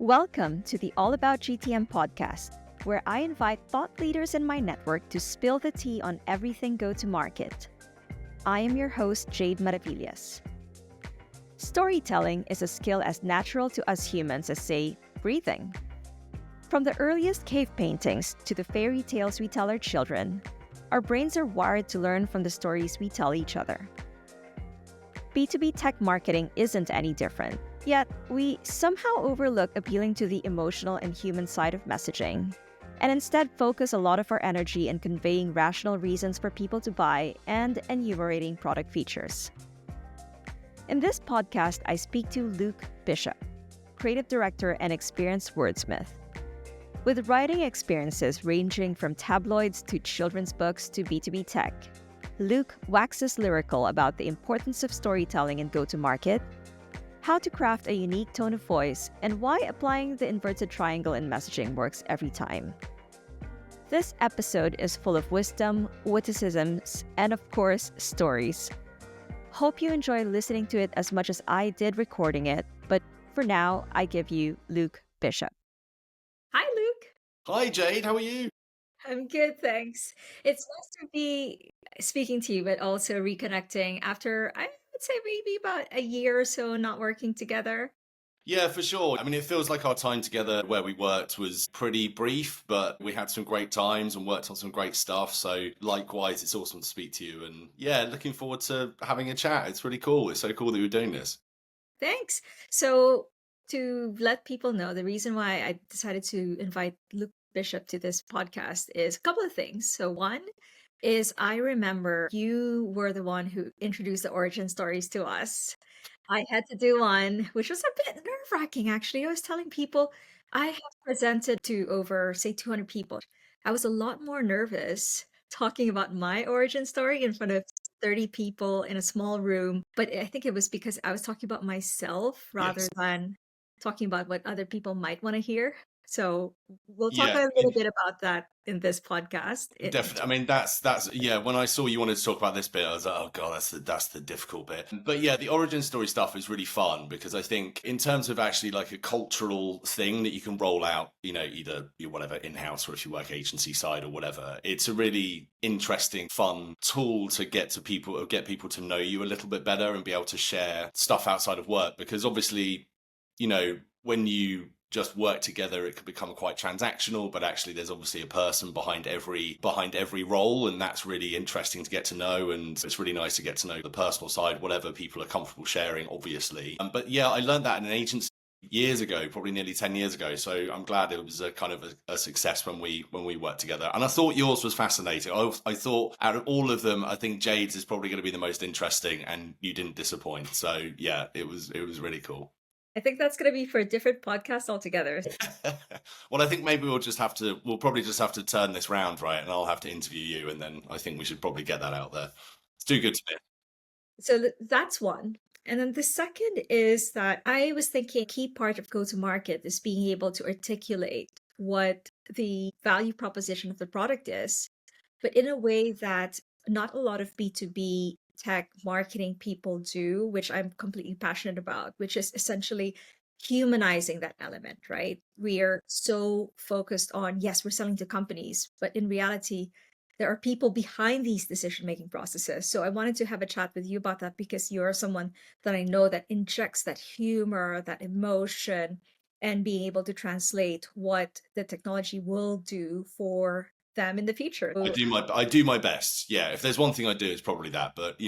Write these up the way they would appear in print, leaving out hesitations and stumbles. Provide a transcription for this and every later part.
Welcome to the All About GTM podcast, where I invite thought leaders in my network to spill the tea on everything go-to-market. I am your host, Jade Maravillas. Storytelling is a skill as natural to us humans as, say, breathing. From the earliest cave paintings to the fairy tales we tell our children, our brains are wired to learn from the stories we tell each other. B2B tech marketing isn't any different, yet we somehow overlook appealing to the emotional and human side of messaging, and instead focus a lot of our energy in conveying rational reasons for people to buy and enumerating product features. In this podcast, I speak to Luke Bishop, creative director and experienced wordsmith. With writing experiences ranging from tabloids to children's books to B2B tech, Luke waxes lyrical about the importance of storytelling in go-to-market, how to craft a unique tone of voice, and why applying the inverted triangle in messaging works every time. This episode is full of wisdom, witticisms, and of course, stories. Hope you enjoy listening to it as much as I did recording it, but for now, I give you Luke Bishop. Hi, Luke. Hi, Jade. How are you? I'm good, thanks. It's nice to be speaking to you, but also reconnecting after, I would say, maybe about a year or so not working together. Yeah, for sure. I mean, it feels like our time together where we worked was pretty brief, but we had some great times and worked on some great stuff. So likewise, it's awesome to speak to you. And yeah, looking forward to having a chat. It's really cool. It's so cool that you're doing this. Thanks. So to let people know, the reason why I decided to invite Luke Bishop to this podcast is a couple of things. So one is I remember you were the one who introduced the origin stories to us. I had to do one, which was a bit nerve-wracking, actually. I was telling people I have presented to over, say, 200 people. I was a lot more nervous talking about my origin story in front of 30 people in a small room. But I think it was because I was talking about myself rather Yes. than talking about what other people might want to hear. So we'll talk Yeah. a little bit about that in this podcast. Definitely. I mean, that's yeah. When I saw you wanted to talk about this bit, I was like, oh god, that's the difficult bit. But yeah, the origin story stuff is really fun because I think in terms of actually like a cultural thing that you can roll out, either whatever in-house or if you work agency side or whatever, it's a really interesting, fun tool to get people to know you a little bit better and be able to share stuff outside of work because obviously, when you just work together, it can become quite transactional, but actually there's obviously a person behind every role, and that's really interesting to get to know, and it's really nice to get to know the personal side, whatever people are comfortable sharing, obviously. But yeah, I learned that in an agency years ago, probably nearly 10 years ago, so I'm glad it was a kind of a success when we worked together. And I thought yours was fascinating. I thought out of all of them, I think Jade's is probably going to be the most interesting, and you didn't disappoint. So yeah, it was really cool. I think that's going to be for a different podcast altogether. Well, I think maybe we'll probably just have to turn this round, right? And I'll have to interview you, and then I think we should probably get that out there. It's too good to me. So that's one. And then the second is that I was thinking a key part of go-to-market is being able to articulate what the value proposition of the product is, but in a way that not a lot of B2B tech marketing people do, which I'm completely passionate about, which is essentially humanizing that element, right? We are so focused on, yes, we're selling to companies, but in reality, there are people behind these decision-making processes. So I wanted to have a chat with you about that because you're someone that I know that injects that humor, that emotion, and being able to translate what the technology will do for them in the future. I do my best. Yeah, if there's one thing I do, it's probably that. But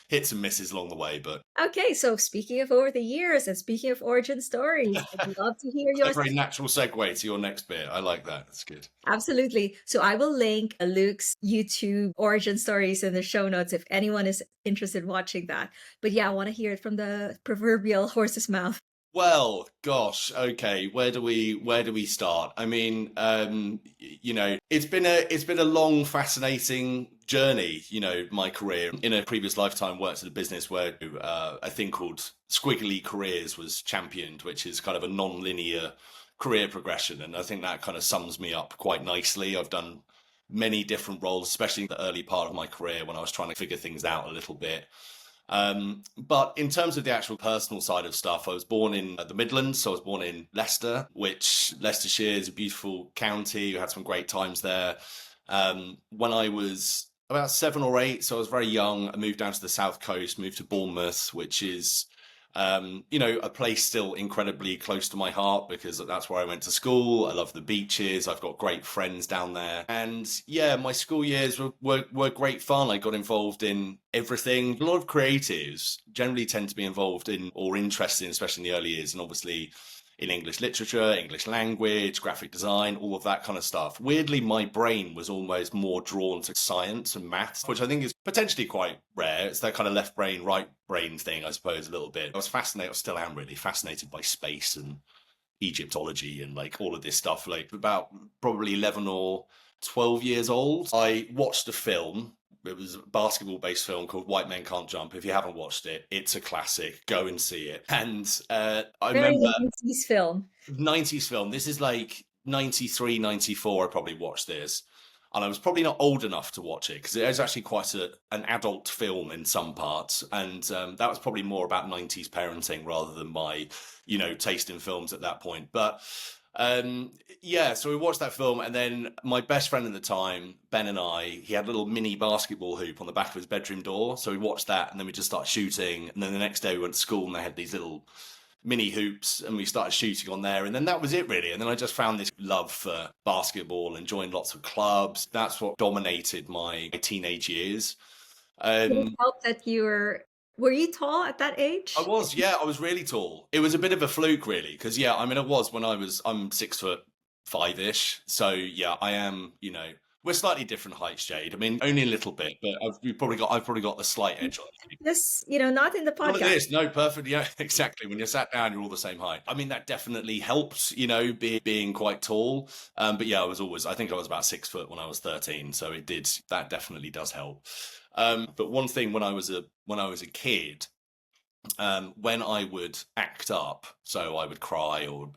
hits and misses along the way. But okay, so speaking of over the years and speaking of origin stories, I'd love to hear yours. A very natural segue to your next bit. I like that. That's good. Absolutely. So I will link Luke's YouTube origin stories in the show notes if anyone is interested in watching that. But yeah, I want to hear it from the proverbial horse's mouth. Well, gosh, okay. Where do we start? I mean, it's been a long, fascinating journey. My career in a previous lifetime worked at a business where a thing called Squiggly Careers was championed, which is kind of a non-linear career progression, and I think that kind of sums me up quite nicely. I've done many different roles, especially in the early part of my career when I was trying to figure things out a little bit. But in terms of the actual personal side of stuff, I was born in the Midlands. So I was born in Leicester, which Leicestershire is a beautiful county. We had some great times there. When I was about 7 or 8, so I was very young, I moved down to the south coast, moved to Bournemouth, which is a place still incredibly close to my heart because that's where I went to school. I love the beaches. I've got great friends down there. And yeah, my school years were great fun. I got involved in everything. A lot of creatives generally tend to be involved in or interested in, especially in the early years. And obviously in English literature, English language, graphic design, all of that kind of stuff. Weirdly, my brain was almost more drawn to science and maths, which I think is potentially quite rare. It's that kind of left brain, right brain thing, I suppose, a little bit. I was fascinated, I still am really fascinated by space and Egyptology and like all of this stuff. Like about probably 11 or 12 years old, I watched a film. It was a basketball-based film called White Men Can't Jump. If you haven't watched it, it's a classic. Go and see it. And I Very remember 90s film. 90s film. This is like 93, 94. I probably watched this. And I was probably not old enough to watch it because it is actually quite an adult film in some parts. And that was probably more about 90s parenting rather than my, taste in films at that point. But so we watched that film, and then my best friend at the time, Ben, and he had a little mini basketball hoop on the back of his bedroom door. So we watched that, and then we just started shooting. And then the next day we went to school, and they had these little mini hoops, and we started shooting on there. And then that was it, really. And then I just found this love for basketball and joined lots of clubs. That's what dominated my teenage years. Did it help that were you tall at that age? I was really tall. It was a bit of a fluke, really, because it was when I'm 6'5"-ish. So yeah, I am, we're slightly different heights, Jade. I mean, only a little bit, but I've probably got the slight edge on you. This, not in the podcast. None of this, no, perfect. Yeah, exactly. When you're sat down, you're all the same height. I mean, that definitely helps, being quite tall. But yeah, I think I was about 6 foot when I was 13. So that definitely does help. But one thing when I was a kid, when I would act up, so I would cry or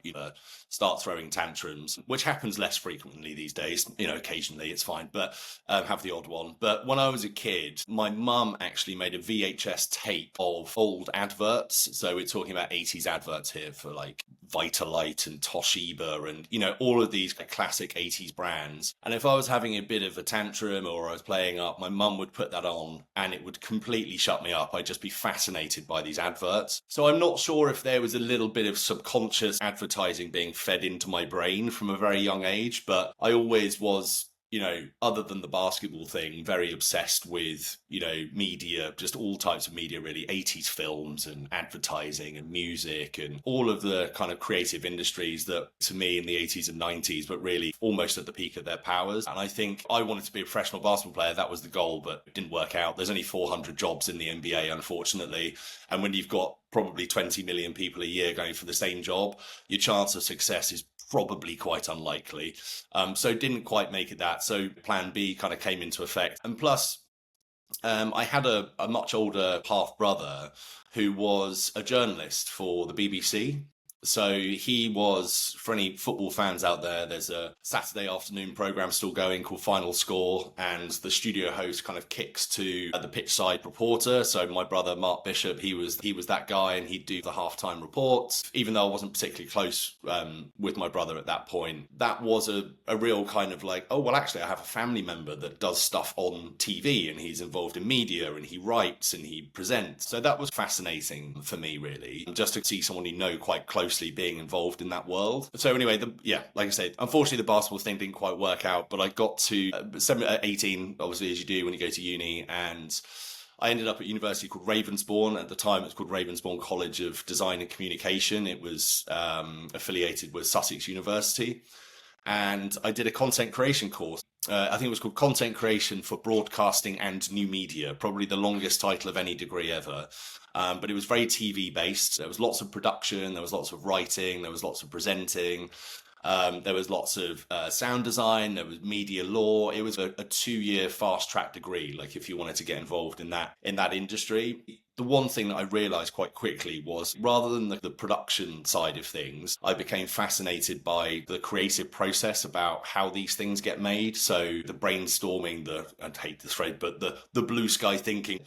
start throwing tantrums, which happens less frequently these days. Occasionally it's fine, but have the odd one. But when I was a kid, my mum actually made a VHS tape of old adverts. So we're talking about 80s adverts here for like Vitalite and Toshiba and all of these classic 80s brands. And if I was having a bit of a tantrum or I was playing up, my mum would put that on and it would completely shut me up. I'd just be fascinated by these adverts. So I'm not sure if there was a little bit of subconscious advertising being fed into my brain from a very young age, but I always was, other than the basketball thing, very obsessed with, media, just all types of media, really, 80s films and advertising and music and all of the kind of creative industries that, to me, in the 80s and 90s, but really almost at the peak of their powers. And I think I wanted to be a professional basketball player. That was the goal, but it didn't work out. There's only 400 jobs in the NBA, unfortunately. And when you've got probably 20 million people a year going for the same job, your chance of success is probably quite unlikely. So didn't quite make it that. So plan B kind of came into effect. And plus, I had a much older half brother who was a journalist for the BBC. So he was, for any football fans out there, there's a Saturday afternoon programme still going called Final Score, and the studio host kind of kicks to the pitch side reporter. So my brother, Mark Bishop, he was that guy, and he'd do the halftime reports. Even though I wasn't particularly close with my brother at that point, that was a real kind of like, oh, well, actually, I have a family member that does stuff on TV, and he's involved in media, and he writes, and he presents. So that was fascinating for me, really, just to see someone you know quite closely being involved in that world. So anyway, like I said, unfortunately the basketball thing didn't quite work out, but I got to 18, obviously, as you do when you go to uni, and I ended up at a university called Ravensbourne. At the time, it was called Ravensbourne College of Design and Communication. It was affiliated with Sussex University. And I did a content creation course. I think it was called Content Creation for Broadcasting and New Media, probably the longest title of any degree ever. But it was very TV based. There was lots of production, there was lots of writing, there was lots of presenting, there was lots of sound design, there was media law. It was a 2-year fast track degree, like if you wanted to get involved in that industry. The one thing that I realized quite quickly was, rather than the production side of things, I became fascinated by the creative process about how these things get made. So the brainstorming, I hate this phrase, but the blue sky thinking.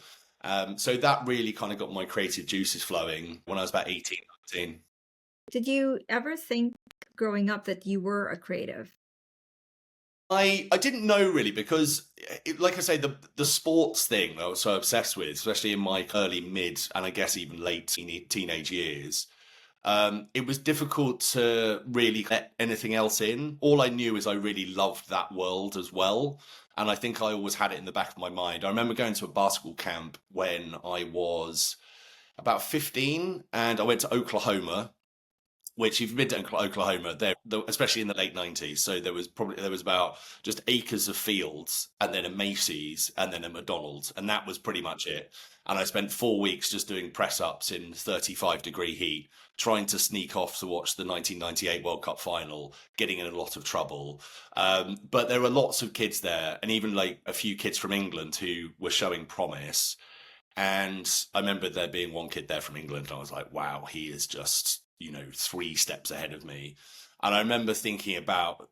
So that really kind of got my creative juices flowing when I was about 18, 19. Did you ever think growing up that you were a creative? I didn't know really because, like I say, the sports thing I was so obsessed with, especially in my early mid and I guess even late teenage years, it was difficult to really let anything else in. All I knew is I really loved that world as well. And I think I always had it in the back of my mind. I remember going to a basketball camp when I was about 15 and I went to Oklahoma, which if you've been to Oklahoma, especially in the late 90s. So there was about just acres of fields and then a Macy's and then a McDonald's. And that was pretty much it. And I spent 4 weeks just doing press ups in 35-degree heat, trying to sneak off to watch the 1998 World Cup final, getting in a lot of trouble. But there were lots of kids there, and even like a few kids from England who were showing promise. And I remember there being one kid there from England, and I was like, wow, he is just, 3 steps ahead of me. And I remember thinking about,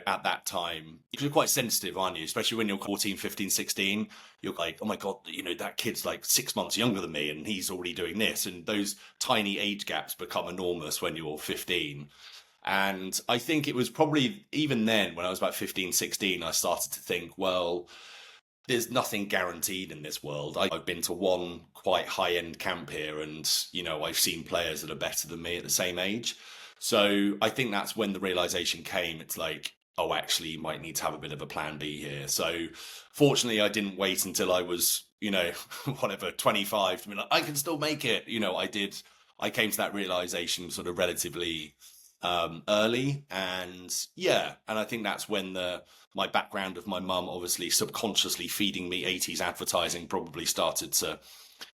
at that time, you're quite sensitive, aren't you? Especially when you're 14, 15, 16, you're like, oh my God, that kid's like 6 months younger than me and he's already doing this. And those tiny age gaps become enormous when you're 15. And I think it was probably even then when I was about 15, 16, I started to think, well, there's nothing guaranteed in this world. I've been to one quite high-end camp here and, I've seen players that are better than me at the same age. So I think that's when the realization came. It's like, oh, actually, you might need to have a bit of a plan B here. So fortunately, I didn't wait until I was, 25 to be like, I can still make it. I did. I came to that realization sort of relatively early. And I think that's when my background of my mum obviously subconsciously feeding me 80s advertising probably started to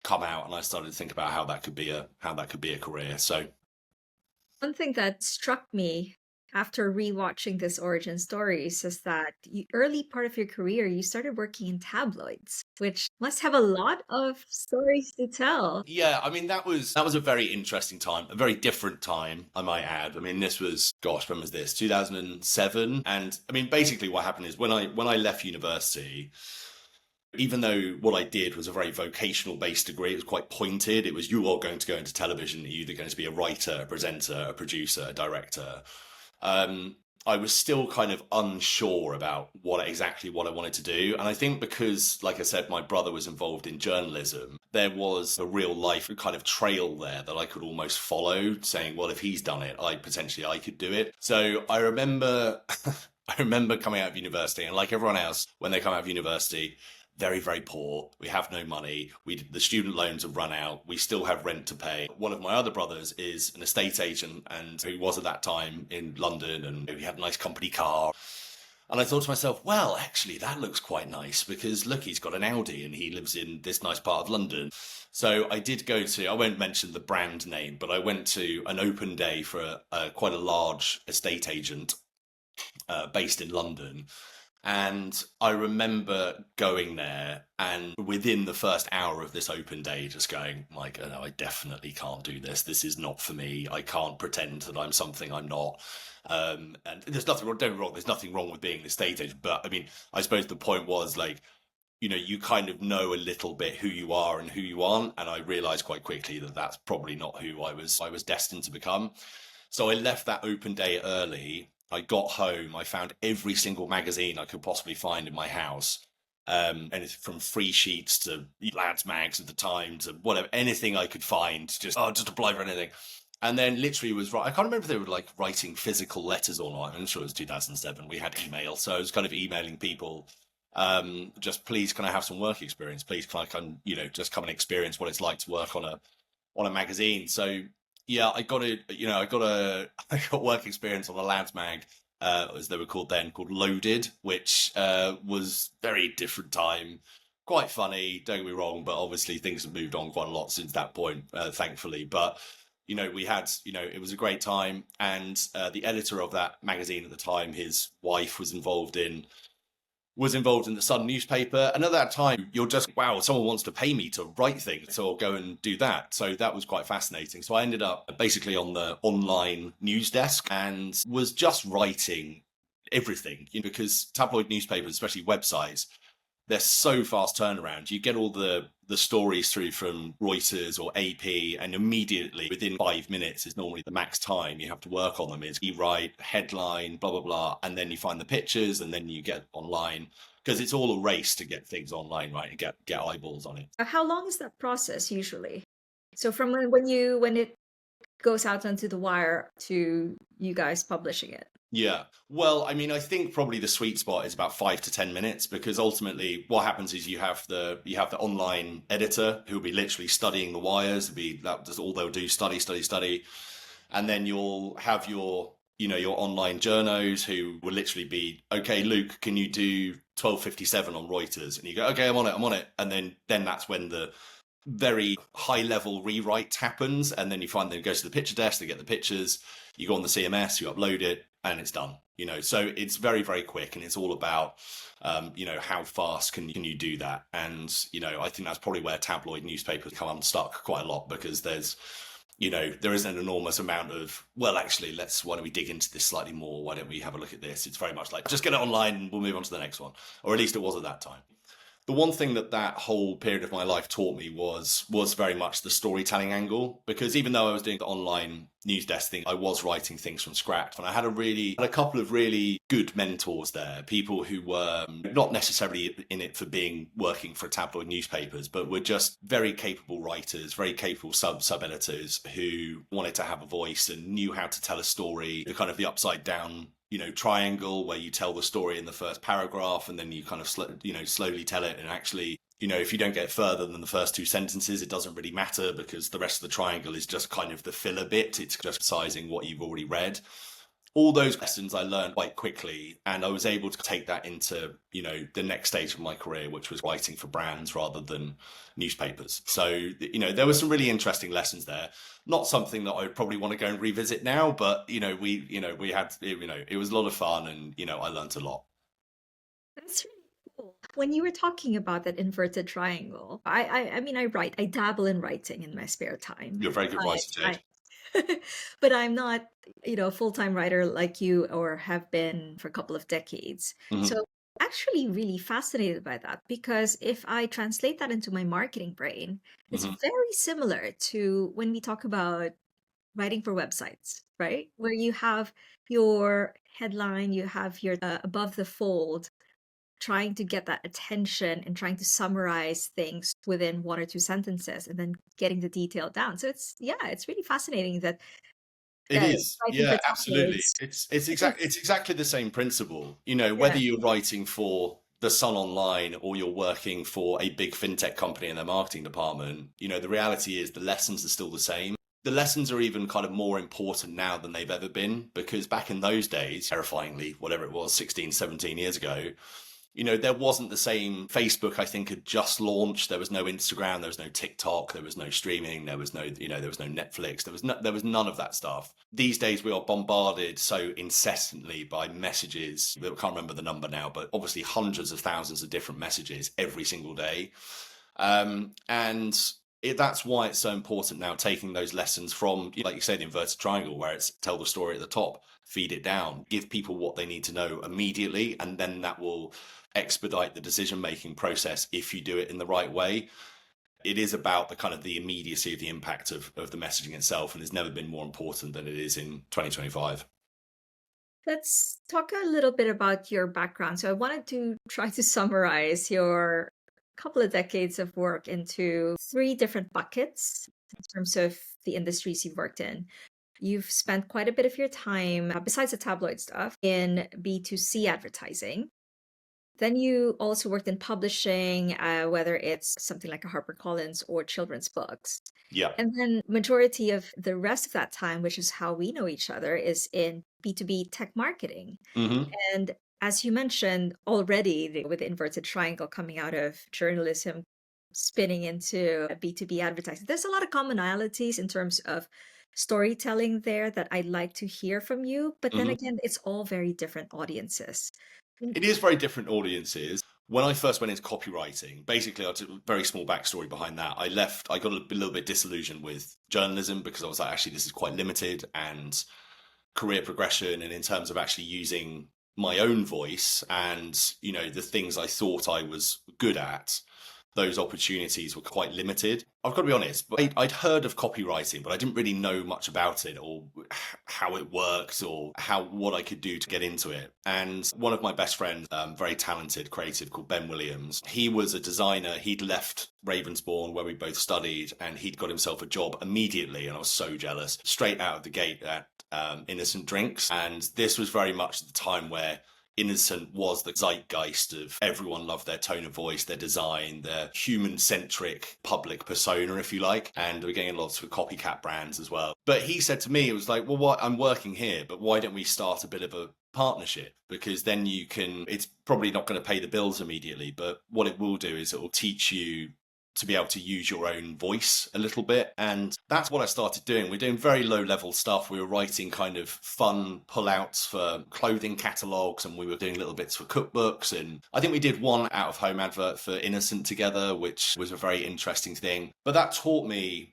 come out, and I started to think about how that could be a career. So one thing that struck me after rewatching this origin stories is that early part of your career you started working in tabloids, which must have a lot of stories to tell. Yeah, I mean that was a very interesting time, a very different time, I might add. I mean, this was, gosh, when was this? 2007. And I mean, basically what happened is when I left university, even though what I did was a very vocational based degree, it was quite pointed. It was, you are going to go into television, you're either going to be a writer, a presenter, a producer, a director. I was still kind of unsure about what I wanted to do. And I think because, like I said, my brother was involved in journalism, there was a real life kind of trail there that I could almost follow, saying, well, if he's done it, I could do it. So I remember coming out of university, and like everyone else, when they come out of university, very, very poor. We have no money. The student loans have run out. We still have rent to pay. One of my other brothers is an estate agent, and who was at that time in London, and he had a nice company car. And I thought to myself, well, actually, that looks quite nice because look, he's got an Audi and he lives in this nice part of London. So I did I won't mention the brand name, but I went to an open day for quite a large estate agent based in London. And I remember going there and within the first hour of this open day, just going like, oh, no, I definitely can't do this. This is not for me. I can't pretend that I'm something I'm not. And there's nothing wrong, don't get me wrong, there's nothing wrong with being an estate agent. But I mean, I suppose the point was like, you kind of know a little bit who you are and who you aren't. And I realized quite quickly that that's probably not who I was destined to become. So I left that open day early. I got home, I found every single magazine I could possibly find in my house. And it's from Free Sheets to Lads Mags at the time to whatever, anything I could find, just apply for anything. And then literally was right. I can't remember if they were like writing physical letters or not. I'm sure it was 2007. We had email. So I was kind of emailing people, just please, can I have some work experience? Please, can I come, just come and experience what it's like to work on a magazine. So yeah, I got work experience on a Lads Mag, as they were called then, called Loaded, which was very different time, quite funny, don't get me wrong, but obviously things have moved on quite a lot since that point, thankfully. But, we had, it was a great time. And the editor of that magazine at the time, his wife was involved in the Sun newspaper. And at that time, you're just, wow, someone wants to pay me to write things, so I'll go and do that. So that was quite fascinating. So I ended up basically on the online news desk and was just writing everything, because tabloid newspapers, especially websites, they're so fast turnaround. You get all the the stories through from Reuters or AP, and immediately within 5 minutes is normally the max time you have to work on them. Is you write headline, blah, blah, blah, and then you find the pictures and then you get online, because it's all a race to get things online, right? And get eyeballs on it. How long is that process usually? So from when it goes out onto the wire to you guys publishing it? Yeah. Well, I mean, I think probably the sweet spot is about 5 to 10 minutes, because ultimately what happens is you have the online editor who'll be literally studying the wires. That's all they'll do, study. And then you'll have your online journos who will literally be, okay, Luke, can you do 12:57 on Reuters? And you go, okay, I'm on it. And then that's when the very high level rewrite happens. And then you find that it goes to the picture desk, they get the pictures, you go on the CMS, you upload it, and it's done. So it's very, very quick, and it's all about, how fast can you do that? And, I think that's probably where tabloid newspapers come unstuck quite a lot, because there is an enormous amount of, well, actually, why don't we dig into this slightly more? Why don't we have a look at this? It's very much like, just get it online and we'll move on to the next one. Or at least it was at that time. The one thing that whole period of my life taught me was very much the storytelling angle, because even though I was doing the online news desk thing, I was writing things from scratch. And I had a couple of really good mentors there, people who were not necessarily in it for working for tabloid newspapers, but were just very capable writers, very capable sub-editors who wanted to have a voice and knew how to tell a story, the kind of the upside down triangle, where you tell the story in the first paragraph and then you kind of slowly tell it. And actually, if you don't get further than the first two sentences, it doesn't really matter, because the rest of the triangle is just kind of the filler bit. It's just sizing what you've already read. All those lessons I learned quite quickly, and I was able to take that into, the next stage of my career, which was writing for brands rather than newspapers. So, there were some really interesting lessons there. Not something that I would probably want to go and revisit now, but, we had, it was a lot of fun, and, I learned a lot. That's really cool. When you were talking about that inverted triangle, I mean, I dabble in writing in my spare time. You're a very good writer, Jade. But I'm not, a full-time writer like you, or have been for a couple of decades. Mhm. So actually really fascinated by that, because if I translate that into my marketing brain, it's Mhm. very similar to when we talk about writing for websites, right? Where you have your headline, you have your above the fold, trying to get that attention and trying to summarize things within one or two sentences, and then getting the detail down. So it's really fascinating that It is. writing for Yeah, absolutely. tabloids. It's exactly the same principle. Whether you're writing for the Sun Online or you're working for a big fintech company in their marketing department, the reality is the lessons are still the same. The lessons are even kind of more important now than they've ever been, because back in those days, terrifyingly, whatever it was, 16, 17 years ago, there wasn't the same. Facebook, I think, had just launched. There was no Instagram, there was no TikTok, there was no streaming, there was no Netflix, there was none of that stuff. These days we are bombarded so incessantly by messages. I can't remember the number now, but obviously hundreds of thousands of different messages every single day. That's why it's so important now, taking those lessons from, like you say, the inverted triangle, where it's tell the story at the top, feed it down, give people what they need to know immediately, and then that will expedite the decision-making process if you do it in the right way. It is about the kind of the immediacy of the impact of the messaging itself, and it's never been more important than it is in 2025. Let's talk a little bit about your background. So I wanted to try to summarize your couple of decades of work into 3 different buckets in terms of the industries you've worked in. You've spent quite a bit of your time, besides the tabloid stuff, in B2C advertising. Then you also worked in publishing, whether it's something like a HarperCollins or children's books. Yeah. And then majority of the rest of that time, which is how we know each other, is in B2B tech marketing. Mm-hmm. And as you mentioned already, with the inverted triangle coming out of journalism, spinning into B2B advertising, there's a lot of commonalities in terms of storytelling there that I'd like to hear from you. But then Mm-hmm. again, it's all very different audiences. It is very different audiences. When I first went into copywriting, basically, I took a very small backstory behind that. I got a little bit disillusioned with journalism, because I was like, actually, this is quite limited, and career progression, and in terms of actually using my own voice and, the things I thought I was good at, those opportunities were quite limited. I've got to be honest, I'd heard of copywriting, but I didn't really know much about it or how it works or what I could do to get into it. And one of my best friends, very talented creative called Ben Williams, he was a designer. He'd left Ravensbourne where we both studied, and he'd got himself a job immediately. And I was so jealous, straight out of the gate at Innocent Drinks. And this was very much the time where Innocent was the zeitgeist of everyone loved their tone of voice, their design, their human-centric public persona, if you like. And we're getting lots of copycat brands as well. But he said to me, it was like, well, what, I'm working here, but why don't we start a bit of a partnership? Because then you can, it's probably not going to pay the bills immediately, but what it will do is it will teach you to be able to use your own voice a little bit. And that's what I started doing. We're doing very low level stuff. We were writing kind of fun pullouts for clothing catalogs, and we were doing little bits for cookbooks. And I think we did one out of home advert for Innocent together, which was a very interesting thing. But that taught me,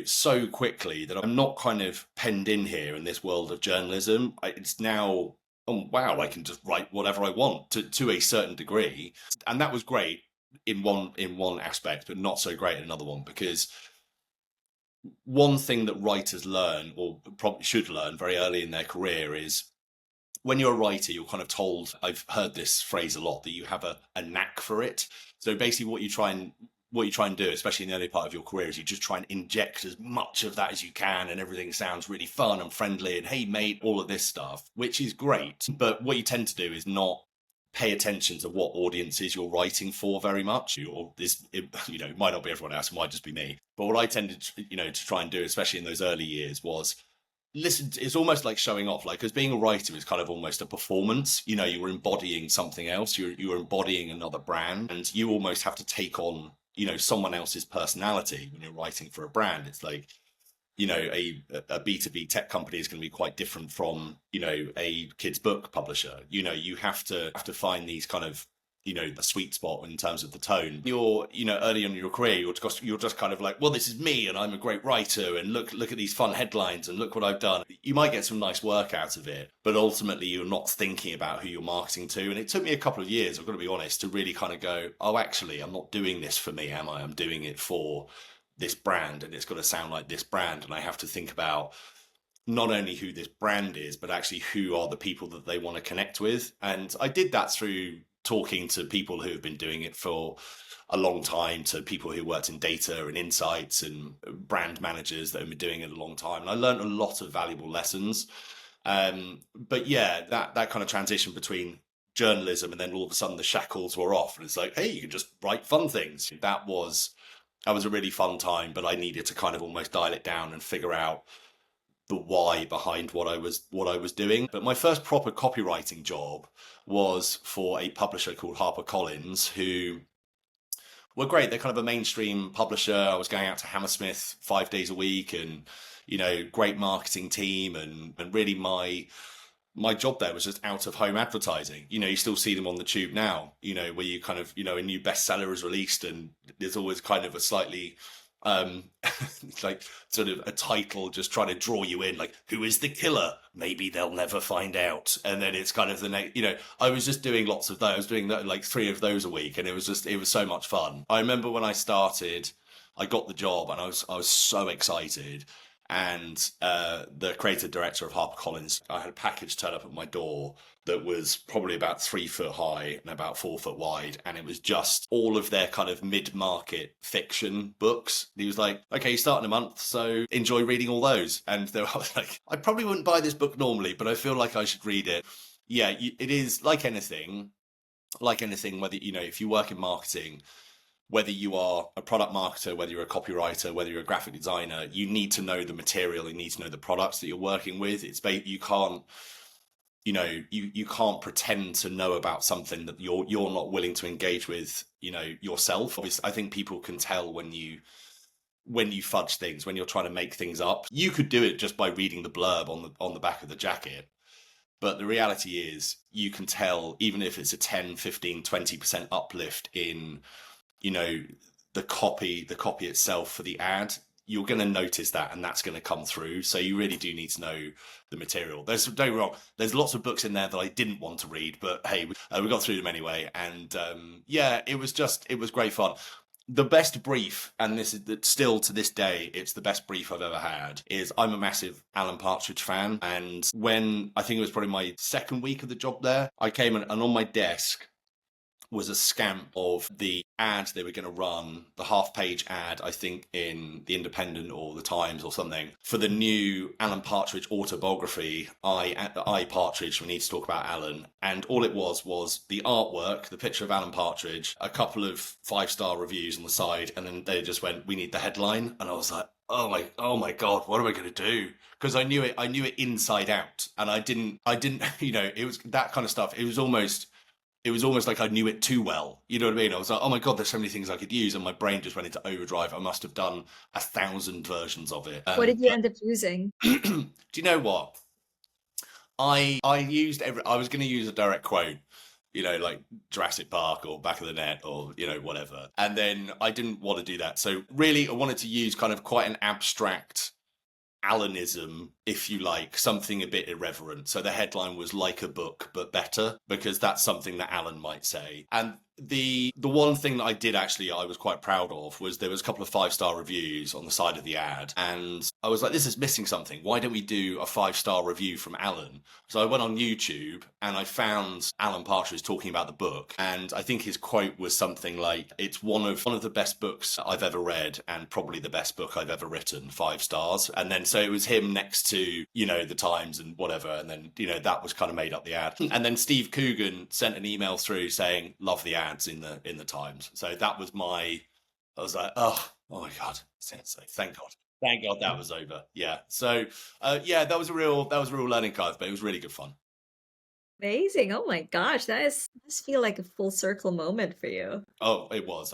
so quickly that I'm not kind of penned in here in this world of journalism. It's now, oh wow, I can just write whatever I want to a certain degree. And that was great in one aspect, but not so great in another one, because one thing that writers learn, or probably should learn very early in their career, is when you're a writer, you're kind of told, I've heard this phrase a lot, that you have a knack for it. So basically what you try and do, especially in the early part of your career, is you just try and inject as much of that as you can, and everything sounds really fun and friendly and hey mate, all of this stuff, which is great. But what you tend to do is not pay attention to what audiences you're writing for very much. It might not be everyone else, it might just be me. But what I tended to try and do, especially in those early years, was listen. It's almost like showing off, like, because being a writer is kind of almost a performance. You're embodying something else. You're embodying another brand, and you almost have to take on someone else's personality when you're writing for a brand. It's like, a B2B tech company is going to be quite different from, a kid's book publisher. You have to find these kind of, the sweet spot in terms of the tone. You're, early on in your career, you're just kind of like, well, this is me and I'm a great writer and look at these fun headlines and look what I've done. You might get some nice work out of it, but ultimately you're not thinking about who you're marketing to. And it took me a couple of years, I've got to be honest, to really kind of go, oh, actually, I'm not doing this for me, am I? I'm doing it for this brand, and it's got to sound like this brand. And I have to think about not only who this brand is, but actually who are the people that they want to connect with. And I did that through talking to people who have been doing it for a long time, to people who worked in data and insights and brand managers that have been doing it a long time. And I learned a lot of valuable lessons. But yeah, that kind of transition between journalism and then all of a sudden the shackles were off, and it's like, hey, you can just write fun things. That was a really fun time, but I needed to kind of almost dial it down and figure out the why behind what I was doing. But my first proper copywriting job was for a publisher called HarperCollins, who were great. They're kind of a mainstream publisher. I was going out to Hammersmith 5 days a week, and great marketing team, and really my job there was just out of home advertising. You still see them on the tube now, where you kind of, a new bestseller is released and there's always kind of a slightly, like sort of a title just trying to draw you in, like, who is the killer? Maybe they'll never find out. And then it's kind of the next, I was just doing lots of those. I was doing like 3 of those a week, and it was so much fun. I remember when I started, I got the job and I was so excited. And the creative director of HarperCollins, I had a package turn up at my door that was probably about 3 foot high and about 4 foot wide. And it was just all of their kind of mid-market fiction books. He was like, okay, you start in a month, so enjoy reading all those. And I was like, I probably wouldn't buy this book normally, but I feel like I should read it. Yeah, it is like anything, whether, if you work in marketing, whether you are a product marketer, whether you're a copywriter, whether you're a graphic designer, you need to know the material, you need to know the products that you're working with. You can't, you can't pretend to know about something that you're not willing to engage with, yourself. Obviously, I think people can tell when you fudge things, when you're trying to make things up. You could do it just by reading the blurb on the back of the jacket. But the reality is you can tell, even if it's a 10, 15, 20% uplift in, the copy itself for the ad, you're going to notice that, and that's going to come through. So you really do need to know the material. Don't get me wrong, there's lots of books in there that I didn't want to read, but hey, we got through them anyway. And it was great fun. The best brief, and this is still to this day, it's the best brief I've ever had, is I'm a massive Alan Partridge fan. And when I think it was probably my second week of the job there, I came and on my desk was a scamp of the ad they were going to run, the half-page ad, I think, in The Independent or The Times or something, for the new Alan Partridge autobiography, I Partridge, we need to talk about Alan. And all it was the artwork, the picture of Alan Partridge, a couple of 5-star reviews on the side, and then they just went, we need the headline. And I was like, oh my God, what am I going to do? Because I knew it inside out. And I didn't, it was that kind of stuff. It was almost like I knew it too well. You know what I mean? I was like, oh my God, there's so many things I could use. And my brain just went into overdrive. I must have done 1,000 versions of it. What did you end up using? Do you know what? I was going to use a direct quote, like Jurassic Park or Back of the Net or, whatever. And then I didn't want to do that. So really, I wanted to use kind of quite an abstract Alanism, if you like, something a bit irreverent. So the headline was like a book, but better, because that's something that Alan might say. And the one thing that I was quite proud of was there was a couple of 5-star reviews on the side of the ad. And I was like, this is missing something. Why don't we do a 5-star review from Alan? So I went on YouTube and I found Alan Partridge talking about the book. And I think his quote was something like, it's one of the best books I've ever read and probably the best book I've ever written, 5 stars. And then so it was him next to, the Times and whatever. And then, that was kind of made up the ad. And then Steve Coogan sent an email through saying, love the ads in the Times. So that was I was like, oh my God. So thank God that was over. Yeah. So that was a real learning curve, but it was really good fun. Amazing. Oh my gosh, does feel like a full circle moment for you. Oh, it was.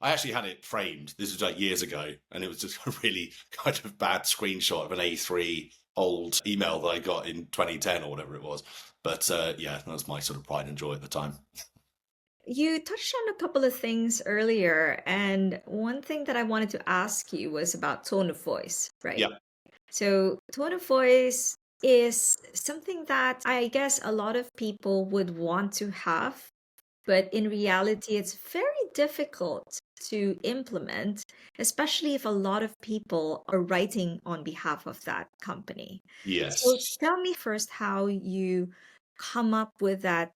I actually had it framed. This was like years ago, and it was just a really kind of bad screenshot of an A3 old email that I got in 2010 or whatever it was. But that was my sort of pride and joy at the time. You touched on a couple of things earlier, and one thing that I wanted to ask you was about tone of voice, right? Yeah. So tone of voice is something that I guess a lot of people would want to have, but in reality, it's very difficult to implement, especially if a lot of people are writing on behalf of that company. Yes. So tell me first how you come up with that.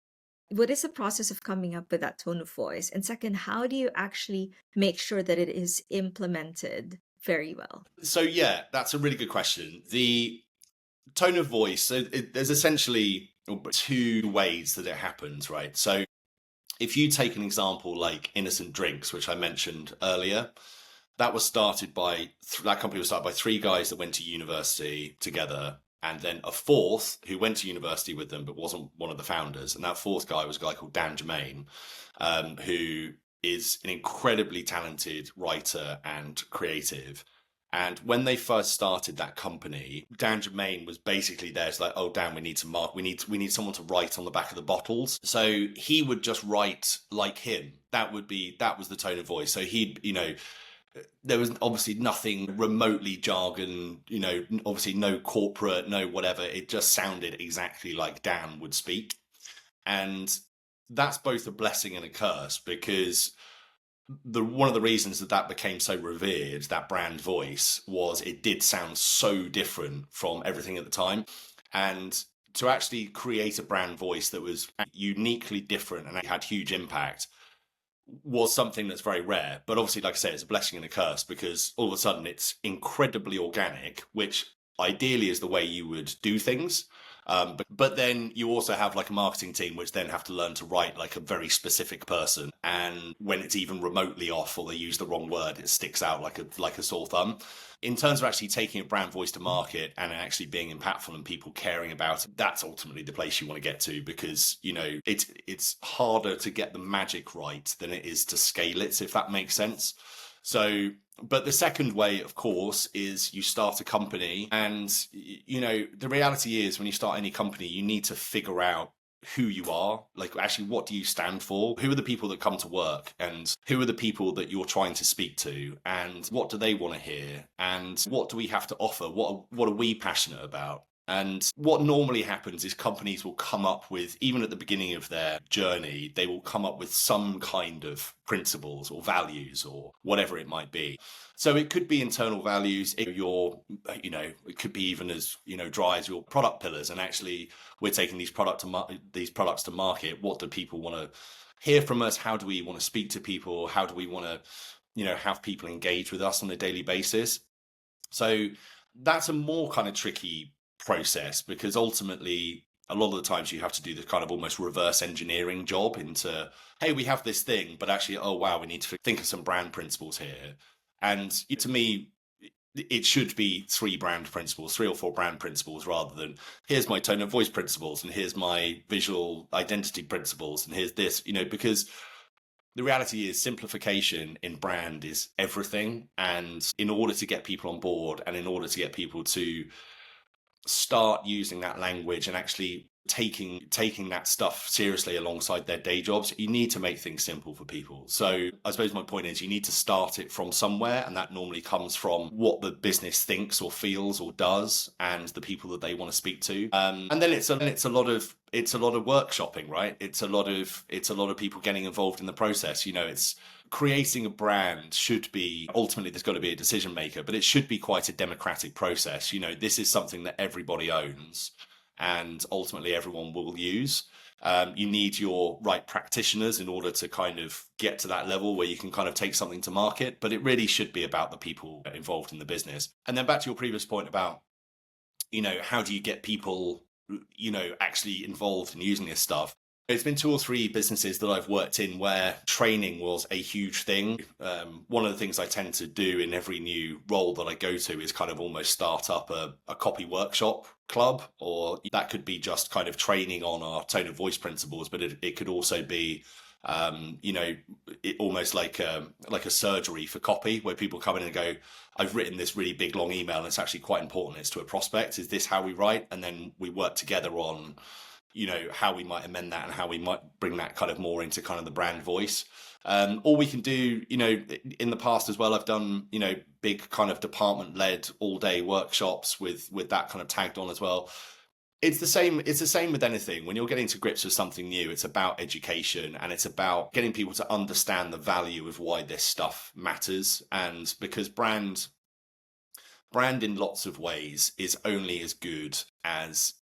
What is the process of coming up with that tone of voice? And second, how do you actually make sure that it is implemented very well? So that's a really good question. The tone of voice, there's essentially 2 ways that it happens, right? So if you take an example like Innocent Drinks, which I mentioned earlier, that company was started by 3 guys that went to university together, and then a 4th who went to university with them but wasn't one of the founders. And that 4th guy was a guy called Dan Germain, who is an incredibly talented writer and creative. And when they first started that company, Dan Germain was basically there. It's like, oh, Dan, we need someone to write on the back of the bottles. So he would just write like him. That was the tone of voice. So there was obviously nothing remotely jargon, obviously no corporate, no whatever. It just sounded exactly like Dan would speak. And that's both a blessing and a curse, because one of the reasons that became so revered, that brand voice, was it did sound so different from everything at the time. And to actually create a brand voice that was uniquely different and had huge impact was something that's very rare. But obviously, like I say, it's a blessing and a curse, because all of a sudden it's incredibly organic, which ideally is the way you would do things. But then you also have like a marketing team which then have to learn to write like a very specific person, and when it's even remotely off or they use the wrong word, it sticks out like a sore thumb. In terms of actually taking a brand voice to market and actually being impactful and people caring about it, that's ultimately the place you want to get to, because it's harder to get the magic right than it is to scale it, if that makes sense. So, but the second way, of course, is you start a company, and the reality is when you start any company, you need to figure out who you are, like actually what do you stand for, who are the people that come to work, and who are the people that you're trying to speak to, and what do they want to hear, and what do we have to offer, what are we passionate about. And what normally happens is companies will come up with, even at the beginning of their journey, they will come up with some kind of principles or values or whatever it might be. So it could be internal values, it could be even as, dry as your product pillars. And actually, we're taking these products to market. What do people want to hear from us? How do we want to speak to people? How do we want to, have people engage with us on a daily basis? So that's a more kind of tricky process, because ultimately a lot of the times you have to do this kind of almost reverse engineering job into, hey, we have this thing, but actually, oh wow, we need to think of some brand principles here. And to me, it should be 3 or 4 brand principles, rather than here's my tone of voice principles and here's my visual identity principles and here's this, because the reality is simplification in brand is everything. And in order to get people on board, and in order to get people to start using that language and actually taking that stuff seriously alongside their day jobs, you need to make things simple for people. So I suppose my point is, you need to start it from somewhere, and that normally comes from what the business thinks or feels or does, and the people that they want to speak to. And then it's a lot of workshopping, right? It's a lot of people getting involved in the process. It's creating a brand should be, ultimately there's got to be a decision maker, but it should be quite a democratic process. This is something that everybody owns and ultimately everyone will use. You need your right practitioners in order to kind of get to that level where you can kind of take something to market, but it really should be about the people involved in the business. And then back to your previous point about, how do you get people, actually involved in using this stuff? It's been 2 or 3 businesses that I've worked in where training was a huge thing. One of the things I tend to do in every new role that I go to is kind of almost start up a copy workshop club, or that could be just kind of training on our tone of voice principles, but it could also be, almost like a surgery for copy, where people come in and go, I've written this really big long email and it's actually quite important. It's to a prospect. Is this how we write? And then we work together on how we might amend that and how we might bring that kind of more into kind of the brand voice. Or we can do, in the past as well, I've done, big kind of department-led all-day workshops with that kind of tagged on as well. It's the same with anything. When you're getting to grips with something new, it's about education, and it's about getting people to understand the value of why this stuff matters. And because brand in lots of ways is only as good as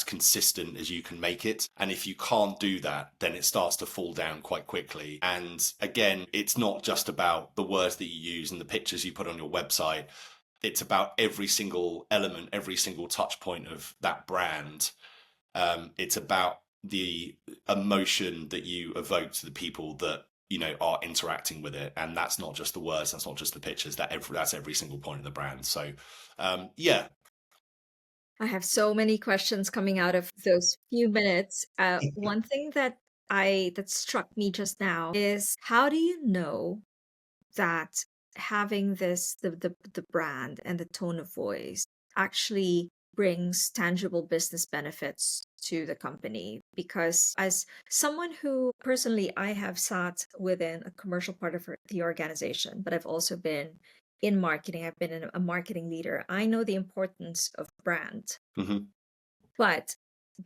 consistent as you can make it. And if you can't do that, then it starts to fall down quite quickly. And again, it's not just about the words that you use and the pictures you put on your website. It's about every single element, every single touch point of that brand. It's about the emotion that you evoke to the people that are interacting with it. And that's not just the words, that's not just the pictures, that's every single point of the brand. So yeah. I have so many questions coming out of those few minutes. One thing that struck me just now is, how do you know that having the brand and the tone of voice actually brings tangible business benefits to the company? Because as someone who personally, I have sat within a commercial part of the organization, but I've also been in marketing. I've been a marketing leader. I know the importance of brand. Mm-hmm. But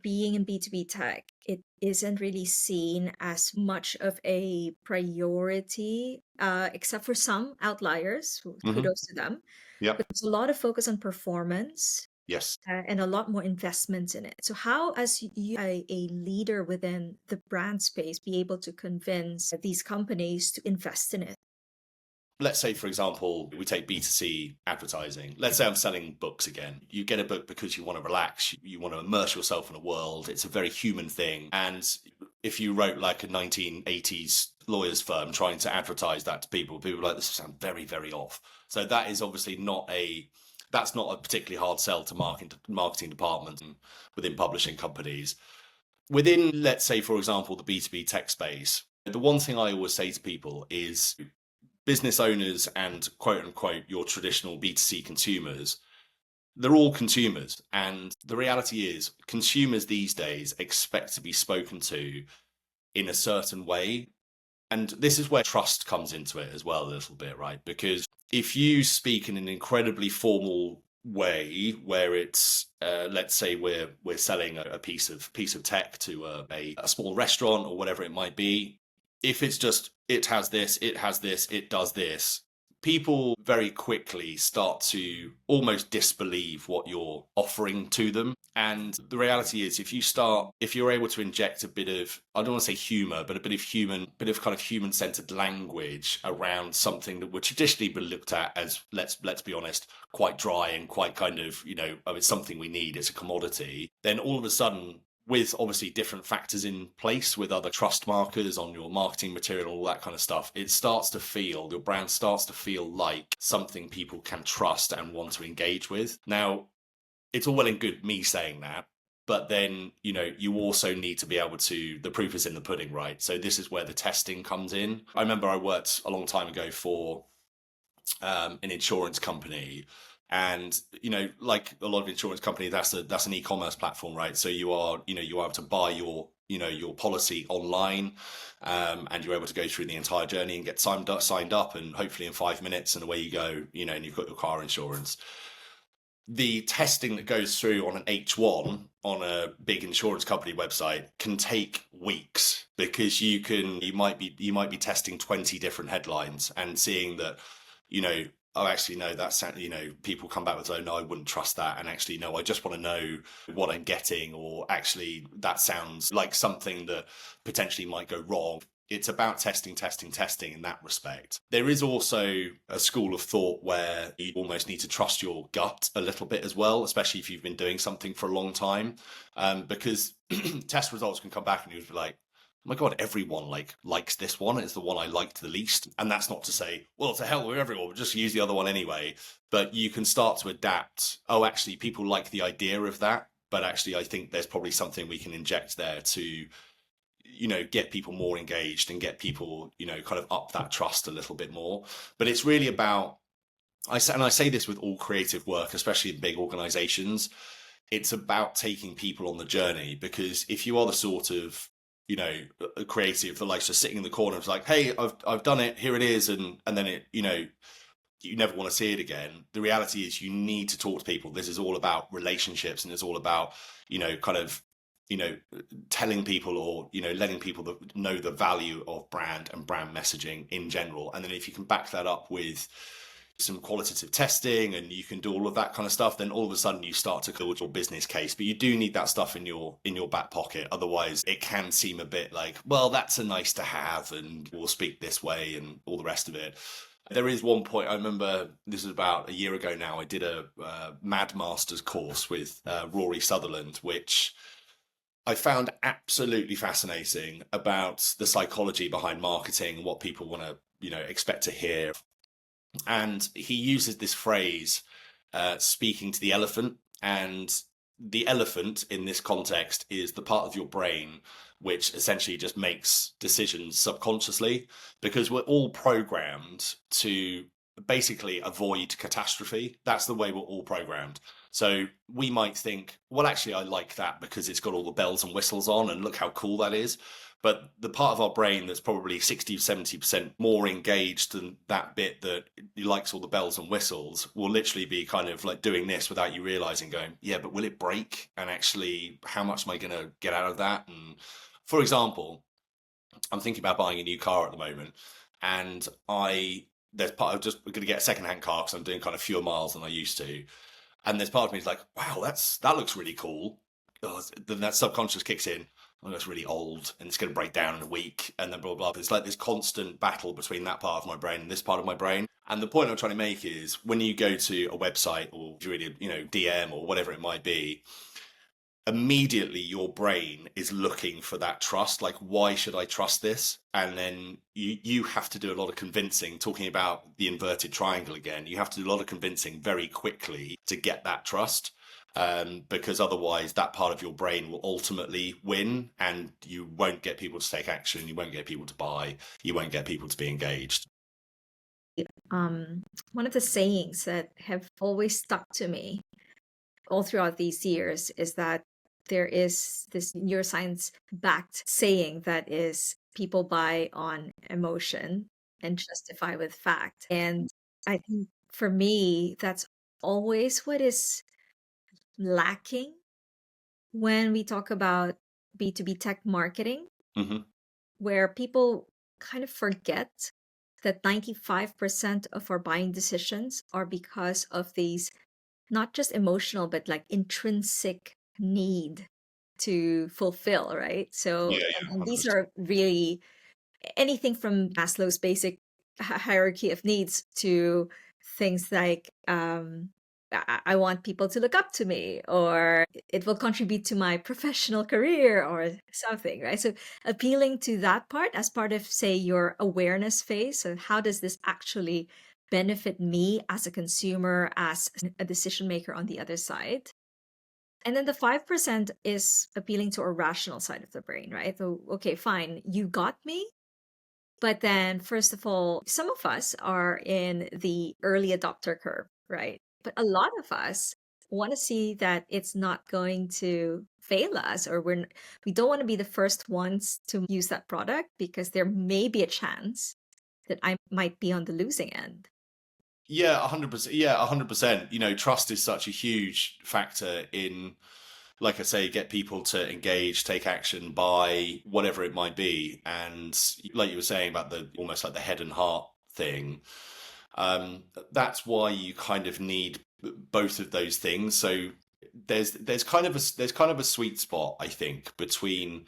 being in B2B tech, it isn't really seen as much of a priority, except for some outliers. Kudos to them. Yep. But there's a lot of focus on performance. Yes. And a lot more investments in it. So how, as you, a leader within the brand space, be able to convince these companies to invest in it? Let's say, for example, we take B2C advertising. Let's say I'm selling books again. You get a book because you want to relax, you want to immerse yourself in a world. It's a very human thing. And if you wrote like a 1980s lawyer's firm trying to advertise that to people, people are like, this sounds very, very off. So that is obviously that's not a particularly hard sell to marketing departments within publishing companies. Within, let's say, for example, the B2B tech space, the one thing I always say to people is, business owners and quote unquote your traditional B2C consumers, they're all consumers. And the reality is consumers these days expect to be spoken to in a certain way. And this is where trust comes into it as well a little bit, right? Because if you speak in an incredibly formal way where it's let's say we're selling a piece of tech to a small restaurant or whatever it might be, if it's just it has this, it does this, people very quickly start to almost disbelieve what you're offering to them. And the reality is, if you're able to inject a bit of, I don't want to say humor, but a bit of kind of human centered language around something that would traditionally be looked at as, let's be honest, quite dry and quite kind of, oh, it's something we need, it's a commodity, then all of a sudden, with obviously different factors in place with other trust markers on your marketing material, all that kind of stuff, your brand starts to feel like something people can trust and want to engage with. Now, it's all well and good me saying that, but then, you also need to be able to, the proof is in the pudding, right? So this is where the testing comes in. I remember I worked a long time ago for an insurance company. And like a lot of insurance companies, that's an e-commerce platform, right? So you are able to buy your policy online, and you're able to go through the entire journey and get signed up, and hopefully in 5 minutes, and away you go, and you've got your car insurance. The testing that goes through on an H1 on a big insurance company website can take weeks, because you might be testing 20 different headlines and seeing that, oh, actually, no, that's, people come back with, oh, no, I wouldn't trust that. And actually, no, I just want to know what I'm getting. Or actually, that sounds like something that potentially might go wrong. It's about testing in that respect. There is also a school of thought where you almost need to trust your gut a little bit as well, especially if you've been doing something for a long time, because test results can come back and you'll be like, oh my God, everyone likes this one. It's the one I liked the least. And that's not to say, well, to hell with everyone, we'll just use the other one anyway. But you can start to adapt. Oh, actually, people like the idea of that. But actually, I think there's probably something we can inject there to, get people more engaged and get people, kind of up that trust a little bit more. But it's really about, I say this with all creative work, especially in big organizations, it's about taking people on the journey. Because if you are the sort of, a creative that likes just sitting in the corner, it's like, hey, I've done it, here it is, and then it, you never want to see it again. The reality is you need to talk to people. This is all about relationships, and it's all about, kind of, telling people, or, letting people know the value of brand and brand messaging in general. And then if you can back that up with some qualitative testing, and you can do all of that kind of stuff, then all of a sudden you start to build your business case. But you do need that stuff in your back pocket. Otherwise it can seem a bit like, well, that's a nice to have, and we'll speak this way and all the rest of it. There is one point, I remember this was about a year ago now, I did a Mad Masters course with Rory Sutherland, which I found absolutely fascinating, about the psychology behind marketing, what people want to, expect to hear. And he uses this phrase, speaking to the elephant. And the elephant in this context is the part of your brain which essentially just makes decisions subconsciously, because we're all programmed to basically avoid catastrophe. That's the way we're all programmed. So we might think, well, actually, I like that because it's got all the bells and whistles on, and look how cool that is. But the part of our brain that's probably 60, 70% more engaged than that bit that likes all the bells and whistles will literally be kind of like doing this without you realizing, going, yeah, but will it break? And actually, how much am I going to get out of that? And for example, I'm thinking about buying a new car at the moment, and there's part of just going to get a secondhand car because I'm doing kind of fewer miles than I used to. And there's part of me is like, wow, that looks really cool. Then that subconscious kicks in. Oh, that's really old and it's going to break down in a week, and then blah, blah, blah. It's like this constant battle between that part of my brain and this part of my brain. And the point I'm trying to make is, when you go to a website, or you really, DM or whatever it might be, immediately your brain is looking for that trust. Like, why should I trust this? And then you have to do a lot of convincing, talking about the inverted triangle again. You have to do a lot of convincing very quickly to get that trust. Because otherwise that part of your brain will ultimately win, and you won't get people to take action, you won't get people to buy, you won't get people to be engaged. One of the sayings that have always stuck to me all throughout these years is that there is this neuroscience backed saying that is people buy on emotion and justify with fact. And I think for me, that's always what is lacking when we talk about B2B tech marketing, Hmm. where people kind of forget that 95% of our buying decisions are because of these not just emotional, but like intrinsic need to fulfill, right? So, Yeah, yeah, and these 100%. are really anything from Maslow's basic hierarchy of needs to things like I want people to look up to me, or it will contribute to my professional career, or something, right? So appealing to that part as part of, say, your awareness phase. So how does this actually benefit me as a consumer, as a decision maker on the other side? And then the 5% is appealing to a rational side of the brain, right? So, okay, fine, you got me. But then, first of all, some of us are in the early adopter curve, right? But a lot of us want to see that it's not going to fail us, or we don't want to be the first ones to use that product because there may be a chance that I might be on the losing end. Yeah, 100%. Yeah, 100%. Trust is such a huge factor in, like I say, get people to engage, take action, buy, whatever it might be. And like you were saying about the almost like the head and heart thing, um, that's why you kind of need both of those things. So there's kind of a sweet spot, I think, between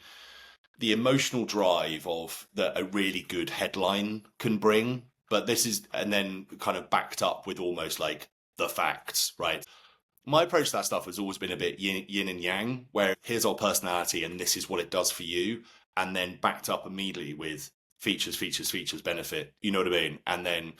the emotional drive of that a really good headline can bring, but this is, and then kind of backed up with almost like the facts, right? My approach to that stuff has always been a bit yin and yang, where here's our personality and this is what it does for you, and then backed up immediately with features, benefit. You know what I mean? And then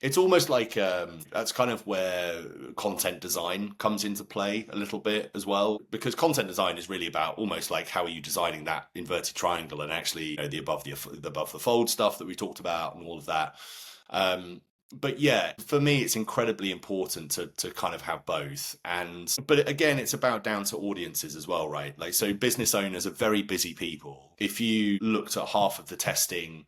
it's almost like that's kind of where content design comes into play a little bit as well, because content design is really about almost like how are you designing that inverted triangle and actually the above the fold stuff that we talked about and all of that. Um, but yeah, for me, it's incredibly important to kind of have both. But again, it's about down to audiences as well, right? Like, so business owners are very busy people. If you looked at half of the testing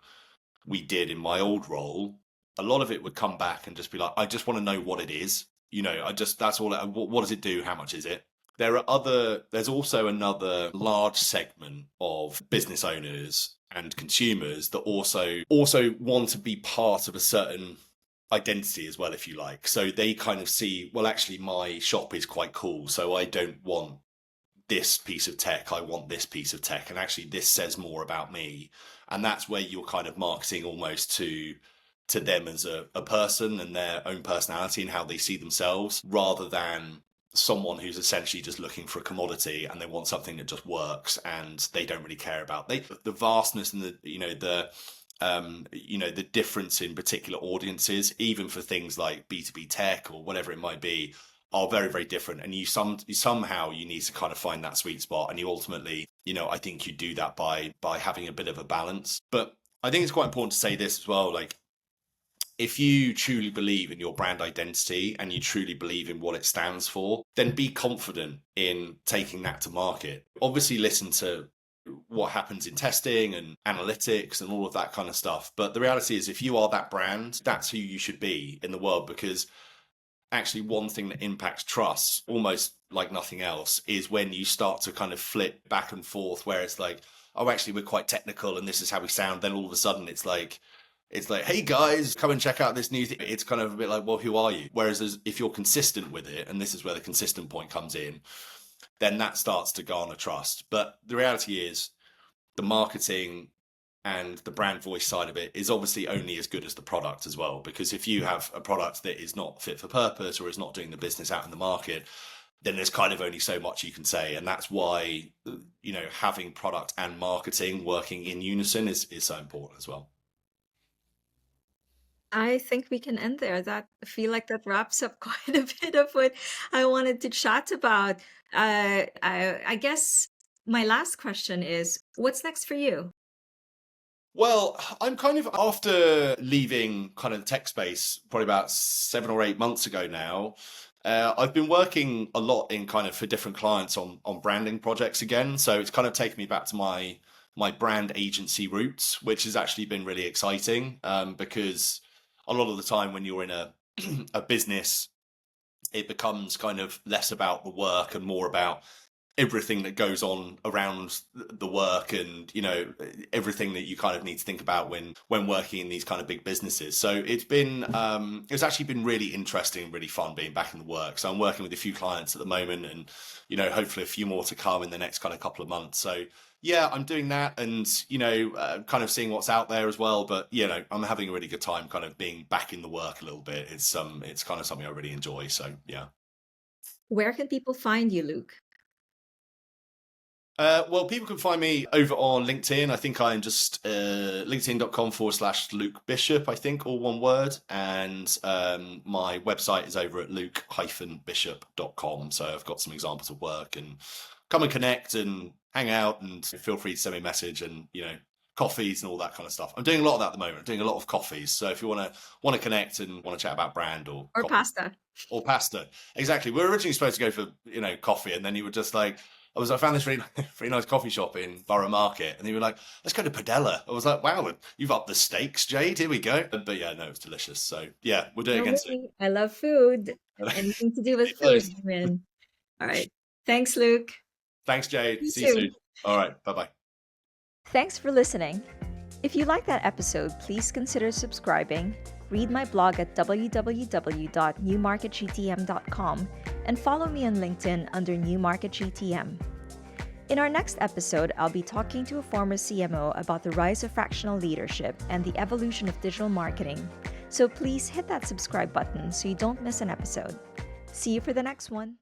we did in my old role, a lot of it would come back and just be like, I just want to know what it is. That's all. What does it do? How much is it? There's also another large segment of business owners and consumers that also want to be part of a certain identity as well, if you like. So they kind of see, well, actually, my shop is quite cool. So I don't want this piece of tech, I want this piece of tech, and actually this says more about me. And that's where you're kind of marketing almost to them as a person and their own personality and how they see themselves, rather than someone who's essentially just looking for a commodity and they want something that just works and they don't really care about the vastness and the difference in particular audiences, even for things like B2B tech or whatever it might be, are very, very different. And somehow you need to kind of find that sweet spot. And you ultimately, I think you do that by having a bit of a balance. But I think it's quite important to say this as well. Like, if you truly believe in your brand identity and you truly believe in what it stands for, then be confident in taking that to market. Obviously, listen to what happens in testing and analytics and all of that kind of stuff. But the reality is, if you are that brand, that's who you should be in the world, because actually one thing that impacts trust almost like nothing else is when you start to kind of flip back and forth, where it's like, oh, actually we're quite technical and this is how we sound. Then all of a sudden it's like, hey guys, come and check out this new thing. It's kind of a bit like, well, who are you? Whereas if you're consistent with it, and this is where the consistent point comes in, then that starts to garner trust. But the reality is, the marketing and the brand voice side of it is obviously only as good as the product as well. Because if you have a product that is not fit for purpose or is not doing the business out in the market, then there's kind of only so much you can say. And that's why, having product and marketing working in unison is so important as well. I think we can end there. I feel like that wraps up quite a bit of what I wanted to chat about. I guess my last question is, what's next for you? Well, I'm kind of, after leaving kind of the tech space probably about 7 or 8 months ago now, I've been working a lot in kind of for different clients on branding projects again. So it's kind of taken me back to my brand agency roots, which has actually been really exciting, because a lot of the time when you're in a a business, it becomes kind of less about the work and more about everything that goes on around the work, and everything that you kind of need to think about when working in these kind of big businesses. So it's actually been really interesting and really fun being back in the work. So I'm working with a few clients at the moment, and hopefully a few more to come in the next kind of couple of months. So yeah, I'm doing that, and kind of seeing what's out there as well. But I'm having a really good time kind of being back in the work a little bit. It's kind of something I really enjoy. So yeah. Where can people find you, Luke? Well, people can find me over on LinkedIn. I think I'm just linkedin.com/Luke Bishop, I think, all one word. And my website is over at luke-bishop.com. So I've got some examples of work, and come and connect and hang out, and feel free to send me a message, and coffees and all that kind of stuff. I'm doing a lot of that at the moment. I'm doing a lot of coffees. So if you want to connect and want to chat about brand or pasta. Or pasta. Exactly. We were originally supposed to go for, coffee, and then you were just like, I found this really, really nice coffee shop in Borough Market, and you were like, let's go to Padella. I was like, wow, you've upped the stakes, Jade. Here we go. But yeah, no, it's delicious. So yeah, we'll do it again soon. I love food. Anything to do with food, man. All right. Thanks, Luke. Thanks, Jade. See you soon. All right. Bye-bye. Thanks for listening. If you like that episode, please consider subscribing, read my blog at www.newmarketgtm.com, and follow me on LinkedIn under newmarketgtm. In our next episode, I'll be talking to a former CMO about the rise of fractional leadership and the evolution of digital marketing. So please hit that subscribe button so you don't miss an episode. See you for the next one.